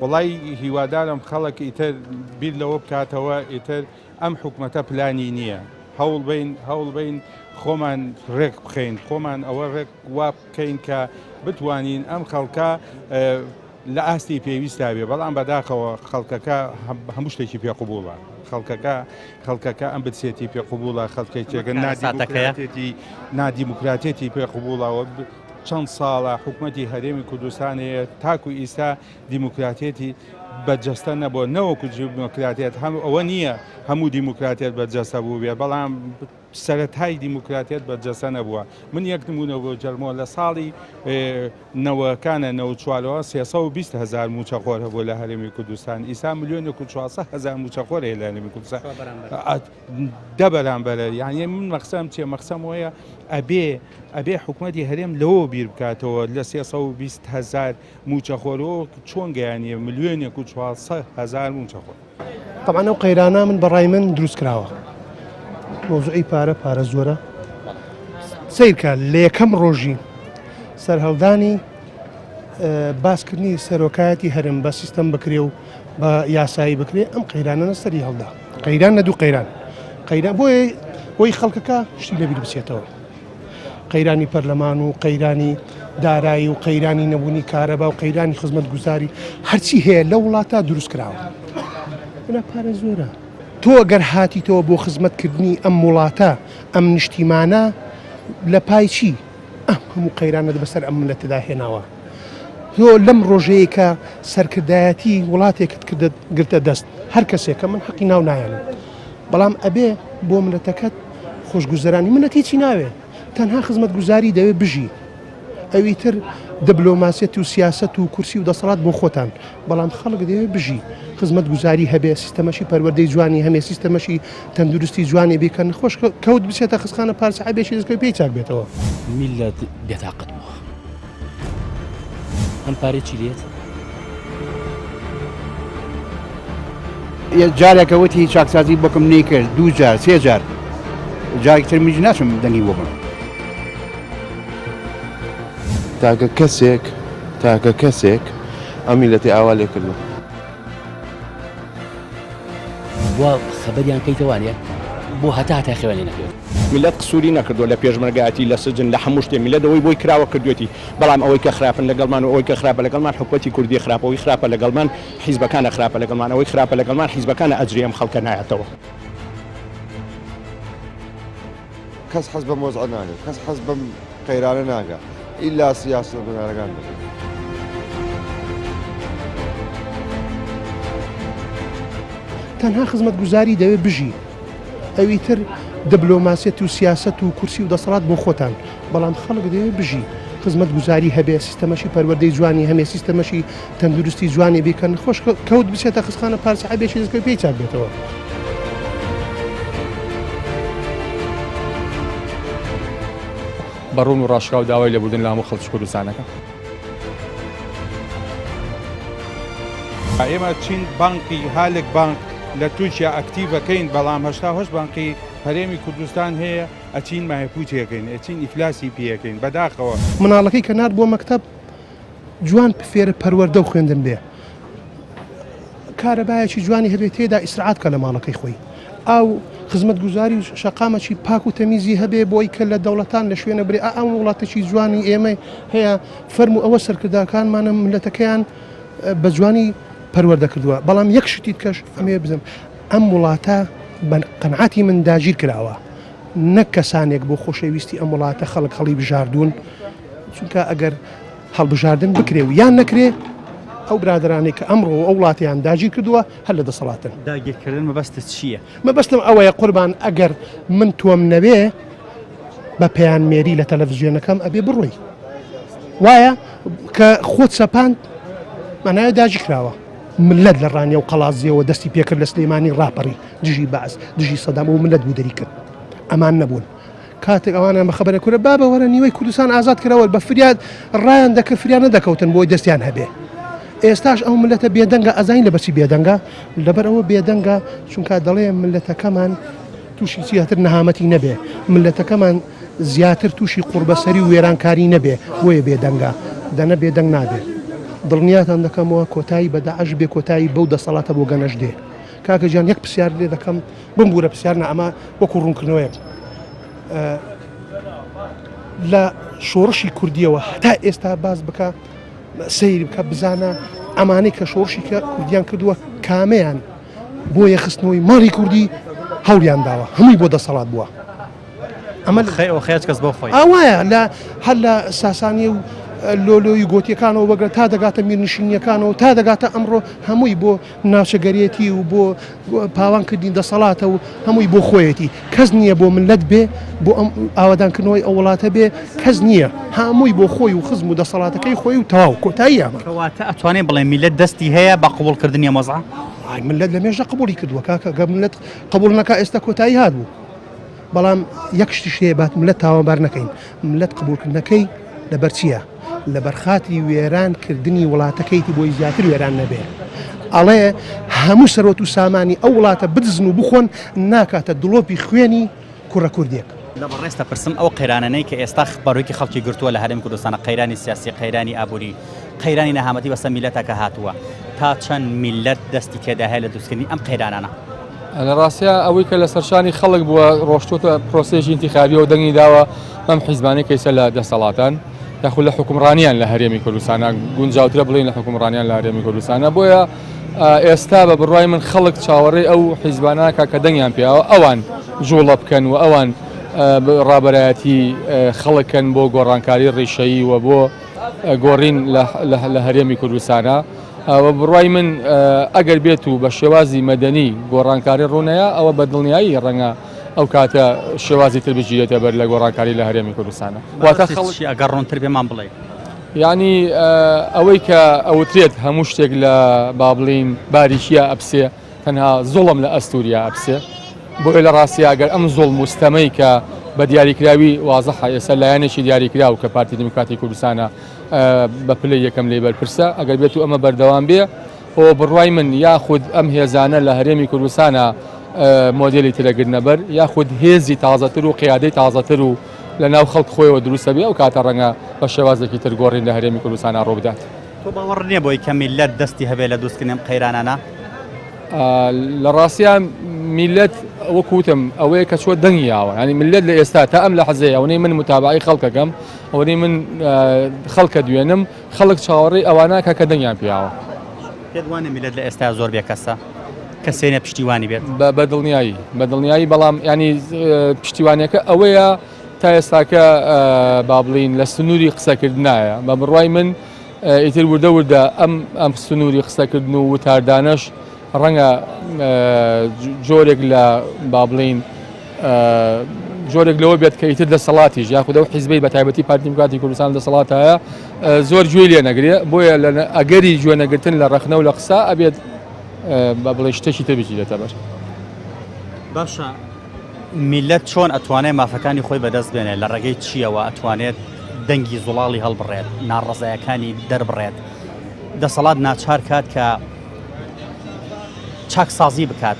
وڵی هیوادارم خەڵک ئیتر بیر لەوە بکاتەوە، ئیتر ئەم حکوومەتە پلانی نییە، هەوڵ بین خۆمان ڕێک بخەین، خۆمان ئەوە ڕێک وا بکەین کە بتوانین ئەم خەڵکە لە ئاستی پێویستا بێ. بەڵام بەداخەوە خەڵکەکە هەموو شتێکی پێقوبوڵە، خەڵکەکە ئەم بچێتی پێقوبوڵە، خەڵکی تێگەن نادیموکراتێتی پێقوبوڵەوە. چەند ساڵە حکوومەتی هەرێمی کوردستان هەیە تاکو ئیستا دیموکراتێتی بەرجەستە نەبووە، نەوەکو دیموکراتێت ئەوە نییە هەموو دیموکراتێت بەرجەستە بوو بێت، بەڵام سەرەتای دیموکراتێت بەرجەستە نەبووە. من یەک نمونە بۆ جەرمەوە لە ساڵی نەوەکانە 94ەوە 320,000 موچەخۆر هەبوو لە هەرێمی کوردستان، ئیسا 1,400,000 موچەخۆر هەیە لە هەرێمی کوردستان. دە بەرامبەرە. یعنی من مەقسەم چیە؟ مەقسەم وەیە ئەبێ حکوومەتی هەرێم لەوە بیر بکاتەوە لە 320,000 موچەخۆرەوە چۆن گەیانیە 1,400,000 موچەخۆر. طبعا ئەو قەیرانە من بەڕای من دروست کراوە. مۆزوعی پارە زۆرە سیرکە لە یەکەم ڕۆژی سەرهەڵدانی باسکردنی سەرۆکایەتی هەرم بە سیستەم بکرێ و بە یاسایی بکرێ، ئەم قەیرانە سەری هەڵدا، قەیران نە دوو قەیران بۆی خەڵکەکە شتی لەبیر بچێتەوە. قەیرانی پەرلەمان و قەیرانی دارایی و قەیرانی نەبوونی کارەبا و قەیرانی خزمەت گوزاری هەرچی هەیە لە وڵاتە دروست کراوە. بنا پارە زۆرە. تۆ ئەگەر هاتیتەوە بۆ خزمەتکردنی ئەم وڵاتە ئەم نیشتیمانە لە پای چی؟ هەموو قەیرانت بەسەر ئەم ملەتەدا هێناوە. تۆ لەم ڕۆژەیە کە سەرکردایەتی وڵاتێکت گرتە دەست هەر کەسێکە من حەقی ناو نایەنم، بەڵام ئەبێ بۆ ملەتەکەت خۆشگوزەرانی منەتی چی ناوێ، تەنها خزمەت گوزاری دەوێ بژی، ئەوی تر دیبلۆماسیەت و سیاست و کورسی و دەسەڵات بۆ خۆتان، بەڵام خەڵک دەوێ بژی، خزمەت گوزاری هەبێ، سیستەمەشی پەروەردەی جوانی هەمێ، سیستەمەشی تەندروستی جوانی بێکەن، خۆش کەوت بچێتە خستخانە پارچە بێشی دەستکەوت پێی چاک بێتەوە. میلەت بێتاقەت بووە. ئەم پارەی چی لێت؟ جارێکە وتی چاکسازی بۆکم نەی کرد، 2 جار 3 جار جارێکتر میج ناچم دەنگی بۆ بم. تاکە کەسێک تاکە کەسێک ئەم میلەتی ئاوا لێ کردو. بۆ خەبەریان کەیتەوانە بۆ هەتا خێوانی نەکرێت. میلەت قسووری نەکردو لە پێشمەرگایەتی لە سجن لە هەموو شتێ میلەتەوەی بۆی کراوە کردوێتی، بەڵام ئەوەی کە خراپن لەگەڵمان و ئەوەی کە خراپە لەگەڵمان حکومەتی کوردی خراپەوەی خراپە لەگەڵمان حیزبەکانە خراپە لەگەڵمان ئەوەی خراپە لەگەڵمان حیزبەکانە ئەجری ئەم خەڵکە نایەتەوە. کەس حەز بە مۆزع ناگات، کەس حەز بەم قەیرانە ناگات ئیلا سیاسەت بنارەکان دەکەن. تەنها خزمەت گوزاری دەوێت بژی، ئەوی تر دیبلۆماسیەت و سیاست و کورسی و دەسەڵات بۆ خۆتان، بەڵام خەڵک دەوێت بژی خزمەت گوزاری هەبێ، سیستەمەشی پەروەردەی جوانی هەمێ، سیستەمەشی تەندروستی جوانی بیکەن، خۆش کەوت بچێتە خزخانە پارچە عەبێکی دەستکەوت پێی چاک بێتەوە. بەڕوون و ڕاشکاو داوای لێبوردن لە هەموو خەڵکی کوردستانەکە. ئێمە چین بانکی هالێک بانک لە تووشیا ئەکتیڤەکەین، بەڵام هەشتا بانکی هەرێمی کوردستان هەیە ئەچین ماهێپوتیەکەین، ئەچین ئیفلاسی پێەکەین بەداخەوە. مناڵەکەی کە نار بۆ مەکتەب جوان فێرە پەروەردە و خوێندن بێ، کارەبایەکی جوانی هەبێت تێدا ئیسراعات کە لە ماڵەکەی خۆی، ئاو خزمەت گوزاری و شەقامەکی پاک و تەمیزی هەبێ بۆی کە لە دەوڵەتان لە شوێنە برێ ئەم وڵاتێکی جوانی ئێمە هەیە فەرم و ئەوە سەرکردەکانمانە ملەتەکەیان بە جوانی پەروەردە کردووە. بەڵام یەک شتی کەش ئەمێ بزم ئەم وڵاتە بە قەنعاتی من داگیر کراوە، نەک کەسانێک بۆ خۆشەویستی ئەم وڵاتە خەڵک هەڵی بژاردوون، چونکە ئەگەر هەڵبژاردن بکرێ و یان نەکرێ ئەو برادرانەی کە ئەمڕۆ ئەو وڵاتیان داگیر کردووە هەر لە دەسەڵاتن. داگیرکردن مەبەستت چییە؟ مەبەستم ئەوەیە قوربان ئەگەر من تۆم نەبێ بە پەیان مێری لە تەلەڤیزیۆنەکەم ئەبێ بڕۆی، وایە کە خۆت سەپاند مانایە داگیر کراوە. ملت لە ڕانیە و قەڵازیەوە دەستی پێکرد لە سلێمانی ڕاپەڕی دژی بەعز دژی سەدام و ملت بوو دەری کرد، ئەمان نەبوون. کاتێک ئەوانە بە خەبەرە کورە بابە وەرە نیوەی کوردستان ئازاد کراوە بە فریاد ڕایان دەکرد فریان نەدەکەوتن بۆی دەستیان هەبێ. ئێستاش ئەو ملەتە بێدەنگە ئەزانین لە بەچی بێدەنگە، لەبەر ئەوە بێدەنگە چونکە دەڵێ ملەتەکەمان تووشی زیاتر نەهامەتی نەبێ، ملەتەکەمان زیاتر تووشی قوربەسەری و وێرانکاری نەبێ، بۆیە بێدەنگە دەنە بێدەنگ نابێ. دڵنیاتان دەکەمەوە کۆتایی بە داعش بێ، کۆتایی بەو دەسەڵاتە بۆ گەنەش دێ. کاکە گیان یەک پرسیار لێ دەکەم، بمبورە پرسیارنە ئەمە وەکو ڕوونکردنەوەیە لە شۆڕشی کوردیەوە هەتا ئێستا باز بکە سەیری بکە بزانە ئەمانەی کە شۆڕشی کە کوردیان کردووە کامەیان بۆ یەخستنەوەی ماڵی کوردی هەوریان داوە، هەمووی بۆ دەسەڵات بووە. ئەمە خێت کەس بۆ خۆی ئەوایە هەر لە ساسانی و لۆلۆی گۆتیەکانەوە بەگرە تا دەگاتە میرنشینیەکانەوە تا دەگاتە ئەمڕۆ هەمووی بۆ ناوچەگەرێتی و بۆ پاوانکردنی دەسەڵاتە و هەمووی بۆ خۆیەتی. کەس نییە بۆ ملت بێ، بۆ ئەم ئاوادانکردنەوەی ئەو وڵاتە بێ، کەس نییە، هەمووی بۆ خۆی و خزم و دەسەڵاتەکەی خۆی و تەواو کۆتایی ئەمە. کەواتە ئەتوانێ بڵێ میلەت دەستی هەیە بە قبوڵکردنی مەزع؟ ملت لە مێژە قبولی کردووە کاکە، گە ملت قبول نەکا ئێستا کۆتایی هاتبوو. بەڵام یەک شتیش هەیە بات ملت تاوانبار نەکەین، ملت قبولکردنەکەی لەبەر چییە؟ لەبەر خاتری وێرانکردنی وڵاتەکەیتی بۆی زیاتر وێران نەبێ. ئەڵێ هەموو سەرۆت و سامانی ئەو وڵاتە بدزن و بخۆن ناکاتە دڵۆپی خوێنی کوڕە کوردێک. لەبەڕێستە پرسم ئەو قەیرانانەی کە ئێستا بەڕوویکی خەڵکی گرتووە لە هەرێمی کوردستانە، قەیرانی سیاسی، قەیرانی ئابووری، قەیرانی نەهامەتی بەسەر میلەتەکە هاتووە، تا چەند میلەت دەستی تێدا هەیە لە دروستکردنی ئەم قەیرانانە؟ لە ڕاستیە ئەوەی کە لە سەرشانی خەڵک بووە ڕۆشتوتە پرۆسێژی انتیخابی و دەنگی داوە ئەم حیزبانەی کەیسە لە دەسەڵاتان یاخود لە حکومڕانیان لە هەرێمی کوردستانە گونجاوترە بڵین لە حکومڕانیان لە هەرێمی کوردستانە. بۆیە ئێستا بە بڕای من خەڵک چاوەڕێی ئەو حیزبانە کە دەنگیان پێیەوە ئەوان جوڵە بکەن و ئەوان ڕابەرایەتی خەڵکن بۆ گۆڕانکاری ڕیشەیی و بۆ گۆڕین لە هەرێمی کوردستانە. بڕای من ئەگەر بێت و بە شێوازی مەدەنی گۆڕانکاری ڕوونەیە ئەوە بە دڵنیایی ڕەنگە ئەو کاتە شێوازی تر بژیرێتە بەر لە گۆڕانکاری لە هەرێمی کوردستانە. واتە خەڵکی ئەگەر ڕوونتر بێمان بڵێ، یعنی ئەوەی کە ئەوترێت هەموو شتێک لە با بڵین باریکیە ئەپسێ، تەنها زوڵم لە ئەستوریا ئەپسێ. بۆ لە ڕاستیە ئەگەر ئەم زوڵ مستەمەی کە بە دیاریکراوی وازەحە ئێستا لایەنێکی دیاریکراو کە پارتی دموکراتی کوردستانە بە پلەی یەکەم لێ بەرپرسە، ئەگەر بێت و ئەمە بەردەوام بێ ئەو بڕای من یاخود ئەم هێزانە لە هەرێمی کوردستانە مۆدێلی ترەگرنە بەر، یاخود هێزی تازەتر و قیادەی تازەتر و لە ناو خەڵک خۆیەوە دروستە بێ، ئەو کاتە ڕەنگە بە شێوازێکی تر گۆڕین لە هەرێمی کوردستان ڕوو بدات. تۆ باوەڕ نییە بۆی کە میلەت دەستی هەبێت لە دروستکردنی قەیرانانە؟ لە ڕاستیان میلەت وەکوتم ئەوەیە کە چوە دەنگیاوە، ینی میلەت لە ئێستا تا ئەم لە حەزەیە ئەوەی من متابعی خەڵکەکەم، ئەوەی من خەڵکە دوێنم، خەڵک چاوەڕێی ئەوانە کە دەنگیان پیاوە. پێت وانە میلەت لە ئێستا زۆر بێ کەسە کەسێنە پشتیوانی بێت بە دڵنیایی بەڵام ینی پشتیوانیەکە ئەوەیە تا ئێستاکە با بڵین لە سنووری قسەکردنایە بە بڕوای من ئیتر وردە وردە ئەم سنووری قسەکردن و وتاردانەش ڕەنگە جۆرێک لە با بڵین جۆرێک لەوە بێت کە ئیتر دەسەڵاتیش یاخودە و حیزبەی بە تایبەتی پارتی دیموکراتی کوردستان دەسەڵات هەیە زۆر گوێی لێ نەگرێ بۆیە لە ئەگەری گوێنەگرتن لە ڕەخنە و لە قسە ئەبێت بە بڵێ شتێکی تر بچیتە بەر. باشە میلەت چۆن ئەتوانێت مافەکانی خۆی بەدەست بێنێت لە ڕێگەی چیەوە ئەتوانێت دەنگی زوڵاڵی هەڵبڕێت ناڕزایەکانی دەربڕێت دەسەڵات ناچار کات کە چاکسازی بکات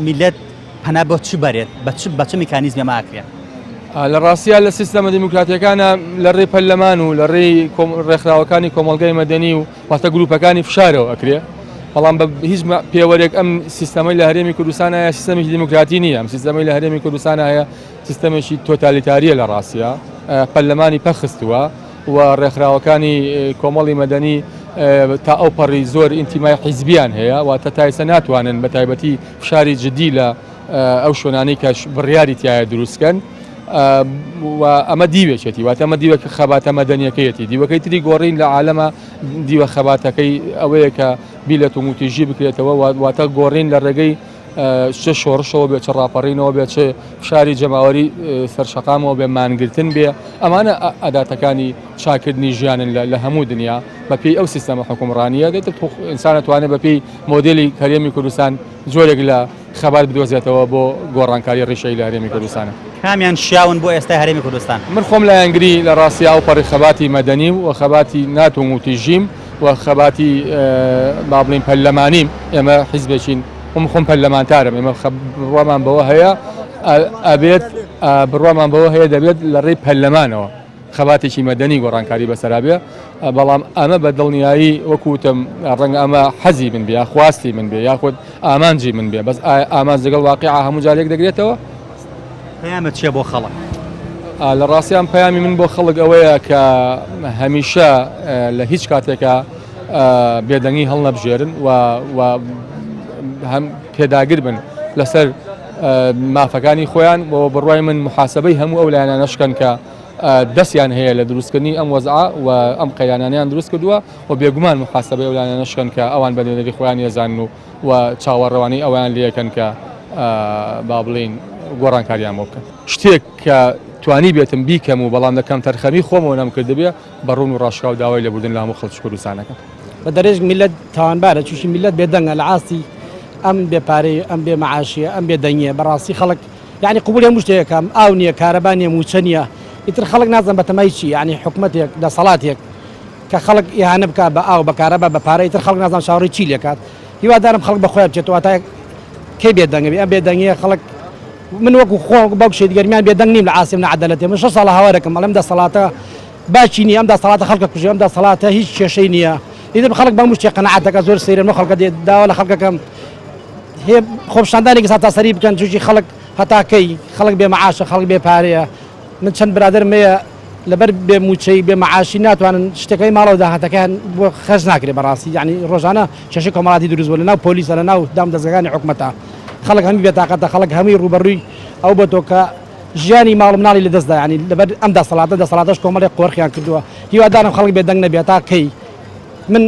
میلەت پەنا بۆ چی بەرێت بە چ میکانیزمێ ماکرێت؟ لە ڕاستیە لە سیستەمە دیموکراتیەکانە لە ڕێی پەرلەمان و لە ڕێی ڕێکخراوەکانی کۆمەڵگەی مەدەنی و واتە گروپەکانی فشارەوە ئەکرێ بەڵام بە هیچ پێوەرێک ئەم سیستەمەی لە هەرێمی کوردستان هەیە سیستەمێکی دیموکراتی نییە ئەم سیستەمەی لە هەرێمی کوردستان هەیە سیستەمێکی تۆتالیتاریە لە ڕاستیە پەرلەمانی پەخستووە و ڕێکخراوەکانی کۆمەڵی مەدەنی تا ئەو پەڕی زۆر ئینتیمای حیزبیان هەیە واتە تایسە ناتوانن بە تایبەتی فشاری جدی لە ئەو شوێنانەی کە بڕیاری تایە دروستکەن و ئەمە دیوێکێتی واتە ئەمە دیوە خەباتە مەدەنیەکەیەتی دیوەکەی تری گۆڕین لە عالەمە دیوە خەباتەکەی ئەوەیە کە بیلەت و موتیژی بکرێتەوە واتە گۆڕین لە ڕێگەی چه شۆڕشەوە بێت چه ڕاپەڕینەوە بێت چه فشاری جەماوەری سەرشەقامەوە بێ مانگرتن بێ ئەمانە ئەداتەکانی چاکردنی ژیانن لە هەموو دنیا بەپێی ئەو سیستەمە حکومڕانیە دێت ئینسان ئەتوانێت بەپێی مۆدێلی هەرێمی کوردستان جۆرێک لە خەبات بدۆزێتەوە بۆ گۆڕانکاری ڕیشەی لە هەرێمی کوردستانە. کامیان شیاون بۆ ئێستا هەرێمی کوردستان؟ من خۆم لە ئەنگری لە ڕاستی ئەو پەڕی خەباتی مەدەنی و خەباتی ناتۆ موتیژیم و خەباتی با بڵین پەرلەمانیم ئێمە حیزبێکین خۆم پەرلەمانتارم ئێمە بڕوامان بەوە هەیە ئەبێت بڕوامان بەوە هەیە دەبێت لە ڕێی پەرلەمانەوە خەباتێکی مەدەنی گۆڕانکاری بەسەرابێ بەڵام ئەمە بە دڵنیایی وەکوتم ڕەنگە ئەمە حەزی من بێ خواستی من بێ یاخود ئامانجی من بێ بەس ئامانج لەگەڵ واقعا هەموو جارێک دەگرێتەوە. پەیامت چیە بۆ خەڵک؟ لە ڕاستیان پەیامی من بۆ خەڵک ئەوەیە کە هەمیشە لە هیچ کاتێکە بێدەنگی هەڵ نەبژێرن و هەم پێداگر بن لەسەر مافەکانی خۆیان بۆ بڕوای من محاسبەی هەموو ئەو لایەنانەشکەن کە دەستیان هەیە لە دروستکردنی ئەم وەزعە و ئەم قەیرانانیان دروست کردووە و بێگومان محاسبەی ئەو لایەنانەشکەن کە ئەوان بەدێنەری خۆیان ێزانن و چاوەڕەوانی ئەویان لێەکەن کە با بڵین گۆڕانکاریان بۆ بکەن شتێک کە توانی بێتم بیکەم و بەڵام دەکەم تەرخەمی خۆمەوە نەم کردبێ بەڕوون و ڕاشکاو داوای لەبوردن لە هەموو خەڵکی کوردستانەکە بە دەرێژ میلەت تاوانبارە چوشی میلەت بێدەنگە لە ئاستی ئەم بێپارەی ئەم بێ مەعاشیە ئەم بێدەنگیە بەڕاستی خەڵک یعنی قبول هەموو شتێکەکەم ئاو نییە کارەبا نیە موچە نییە ئیتر خەڵک نازان بەتەمای چی یعنی حکومەتێک دەسەڵاتێک کە خەڵک ئیهانە بکات بە ئاو بە کارەبا بە پارە ئیتر خەڵک نازان چاوەڕێی چی لێکات هیوادارم خەڵک بەخۆیان بچێتەوە تا کەی بێدەنگە ئەم بێدەنگیە خەڵک من وەکو خۆ باوک شێدگەرمیان بێدەنگ نیم لە عاسیم نەعەدالەتێ من 6 ساڵە هاوارەکەم ئەم دەسەڵاتە باچی نییە ئەم دەسەڵاتە خەڵکە کوژێ ئەم دەسەڵاتە هیچ کێشەی نییە ئیتر خەڵک بەم شتێ قەنەعەتەکە زۆر سەیرە نۆ خەڵکە داوا لە خەڵکەکەم هێ خۆپشاندانێکی ساتا سەری بکەن تووشی خەڵک هەتاکەی خەڵک بێ مەعاشە خەڵک بێ پارەیە من چەند برادرم هەیە لەبەر بێ موچەی بێ مەعاشی ناتوانن شتەکەی ماڵەوە داهاتەکەیان بۆ خەرج ناکرێ بەڕاستی یعنی ڕۆژانە کێشەی کۆمەڵاتی دروست بووە لەناو پۆلیسە لەناو دام دەستگاکانی حکومەتە خەڵک هەمی بێتاقەتە خەڵک هەمووی ڕوبەڕووی ئەو بۆ تۆ کە ژیانی ماڵ مناڵی لەدەستدا ینی لەبەر ئەم دەسەڵاتەش کۆمەڵێک قۆرخیان کردووە هیوادارم خەڵک بێدەنگ نەبێت تا کەی من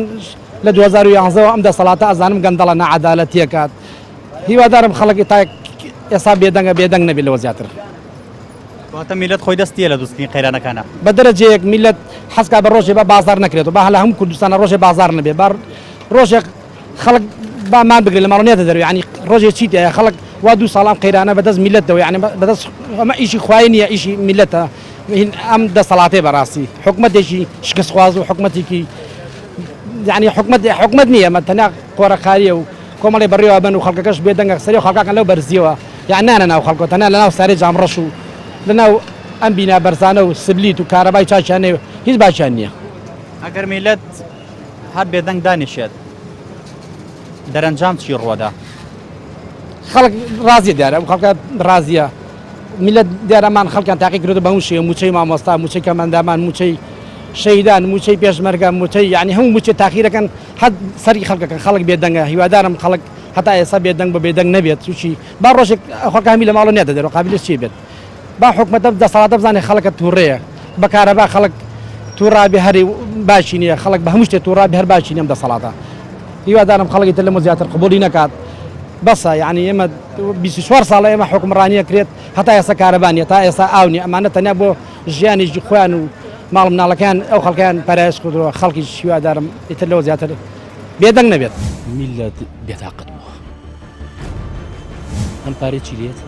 لە 2011 ئەم دەسەڵاتە ئەزانم گەندەڵە نەعەدالەتیەکات هیوادارم خەڵکی تا ئێستا بێدەنگ نەبێت لەوە زیاتر. واتە میلەت خۆی دەستیە لە دروستکردنی قەیرانەکانە بە دەرەجەیەک میلەت حەزکا بە ڕۆژێ بە بازار نەکرێت و با لە هەموو کوردستانە ڕۆژێ بازار نەبێ ڕۆژێک خەڵک بامان بگرێت لە ماڵۆنیێتە دەروی ینی ڕۆژێ چیتە خەڵک وا 2 ساڵام قەیرانە بەدەست میلەتەوە یعنی بەدەست ئەمە ئیشی خوای نییە ئیشی میلەتە ئەم دەسەڵاتێ بەڕاستی حکومەتێکی شکستخواز و حکومەتێکی یعنی حکومەت نییە ئەمە تەنیا قۆڕەقاریە و کۆمەڵی بەڕێوە بن و خەڵکەکەش بێدەنگە سەری و خەڵکەکان لەو بەرزیەوە یان نانە ناو خەڵکۆ تەنیا لەناو سارێ جامڕەش و لەناو ئەم بینا بەرزانە و سبلیت و کارەبای چاچیانێ هیچ باشیان نییە. ئەگەر میلەت هەر بێدەنگ دانیشێت دەرەنجام چی ڕوەدا؟ خەڵک ڕازیە دیارە ئەم خەڵکە ڕازیە میلەت دیارەمان خەڵکیان تاقی کردو بە هەموو شێوە موچەی مامۆستا موچەی کەمەندامان موچەی شەیدان موچەی پێشمەرگە موچەی یعنی هەموو موچێ تاقیرەکەن حەد سەری خەڵکەکەن خەڵک بێدەنگە هیوادارم خەڵک هەتا ئێستا بێدەنگ بە بێدەنگ نەبێت تووشی با ڕۆژێک خەڵک هەمی لە ماڵە نێدە دەرەوە قابلش چی بێت با حکومەتە دەسەڵاتە بزانێت خەڵکە تووڕەیە بە کارەبا خەڵک تووڕابێ هەری باشی نییە خەڵک بە هەموو شتێ تووڕابێ هەر باشی نیەم دەسەڵاتە هیوادارم خەڵکی تر لەمە زیاتر قبولی نەکات بەسە یعنی ئێمە 24 ساڵە ئێمە حکومڕانیە کرێت هەتا ئێستا کارەبانیە تا ئێستا ئاونی ئەمانە تەنیا بۆ ژیانیشی خۆیان و ماڵ مناڵەکان ئەو خەڵکیان پەرایش کردەوە خەڵکی هیوادارم ئیتر لەوە زیاتر بێدەنگ نەبێت. میلەت بێتاقەت بووە ئەم پارێ چی لێت؟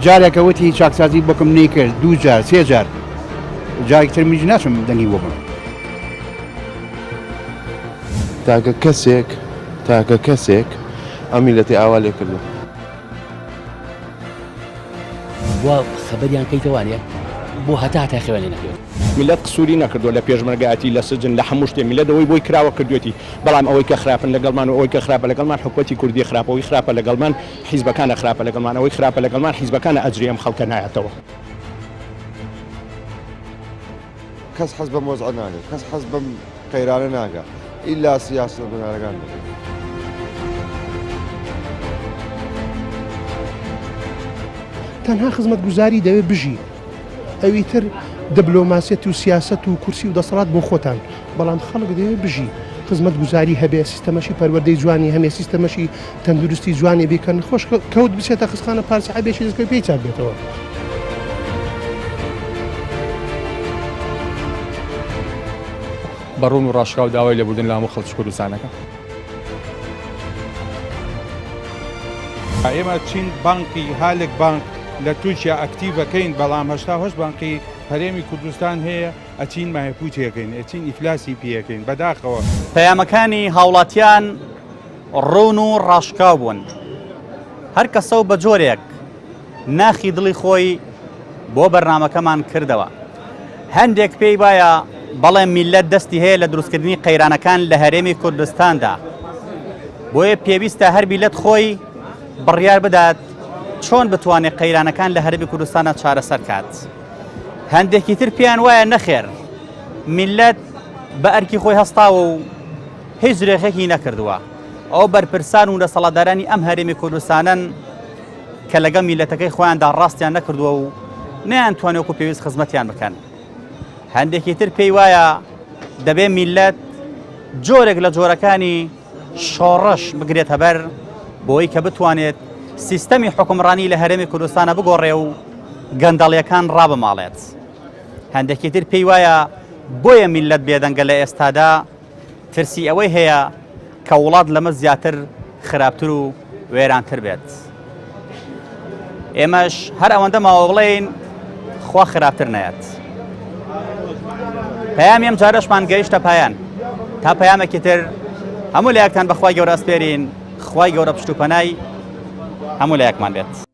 جارێکە وتی چاکسازی بۆکم نەیکرد 2 جار 3 جار جارێک تر میج ناچم دەنگی بۆ بم. تاکە کەسێک ئەم میلەتی ئاوا لێ کردو. بۆ خەبەریان کەیتەوانێ بۆ هەتا خێوانێ نەکەوێت. میلەت قسووری نەکردو لە پێشمەرگایەتی لە سجن لە هەموو شتێ میلەتەوەی بۆی کراوە کردوێتی بەڵام ئەوەی کە خراپن لەگەڵمان و ئەوەی کە خراپە لەگەڵمان حکومەتی کوردی خراپەوەی خراپە لەگەڵمان حیزبەکانە خراپە لەگەڵمان ئەوەی خراپە لەگەڵمان حیزبەکانە ئەجری ئەم خەڵکە نایەتەوە. کەس حەز بە مۆزع ناگات کەس حەز بەم قەیرانە ناگات ئیلا سیاسە بنارەکان بکەن. تەنها خزمەت گوزاری دەوێت بژی ئەوی تر دبلۆماسیەت و سیاست و کورسی و دەسەڵات بۆ خۆتان بەڵام خەڵک دەوێت بژی خزمەت گوزاری هەبێ سیستەمەشی پەروەردەی جوانی هەمێ سیستەمەشی تەندروستی جوانی بیکەن خۆش کەوت بچێتە خستخانە پارچە عەبێشی دەستکەوت پێی چاک بێتەوە. بەڕوون و ڕاشکا و داوای لێبوردن لە هەموو خەڵکی کوردستانەکە. ئێمە چین بانکی هالێک بانک لە تووشیا ئەکتیڤەکەین بەڵام هەشتا هۆش بانکی هەرێمی کوردستان هەیە ئەچین ماهێپوچێکەکەین ئەچین ئیفلاسی پێەکەین بەداخەوە. پەیامەکانی هاوڵاتیان ڕوون و ڕاشکاو بوون هەر کەسە و بە جۆرێک ناخی دڵی خۆی بۆ بەرنامەکەمان کردەوە. هەندێک پێی وایە بەڵێ میلەت دەستی هەیە لە دروستکردنی قەیرانەکان لە هەرێمی کوردستاندا بۆیە پێویستە هەر میلەت خۆی بڕیار بدات چۆن بتوانێت قەیرانەکان لە هەرێمی کوردستانە چارەسەر کات. هەندێکی تر پێیان وایە نەخێر میلەت بە ئەرکی خۆی هەستاوە و هیچ درێخێکی نەکردووە ئەو بەرپرسان و دەسەڵاتدارانی ئەم هەرێمی کوردستانن کە لەگەڵ میلەتەکەی خۆیاندا ڕاستیان نەکردووە و نەیانتوانێت وەکو پێویست خزمەتیان بکەن. هەندێکی تر پێی وایە دەبێ میلەت جۆرێک لە جۆرەکانی شۆڕش بگرێتە بەر بۆی کە بتوانێت سیستەمی حکومڕانی لە هەرێمی کوردستانە بگۆڕێ و گەندەڵیەکان ڕابماڵێت. هەندێکی تر پێی وایە بۆیە میلەت بێدەنگە لە ئێستادا ترسی ئەوەی هەیە کە وڵات لەمە زیاتر خراپتر و وێرانتر بێت. ئێمەش هەر ئەوەندە ماوە بڵێین خوا خراپتر نایەت. پەیامی ئەم جارەشمان گەیشتە پایان تا پەیامێکی تر هەموو لایەکتان بەخوای گەورە ئەسپێرین خوای گەورە پشت و پەنای هەموو لایەکمان بێت.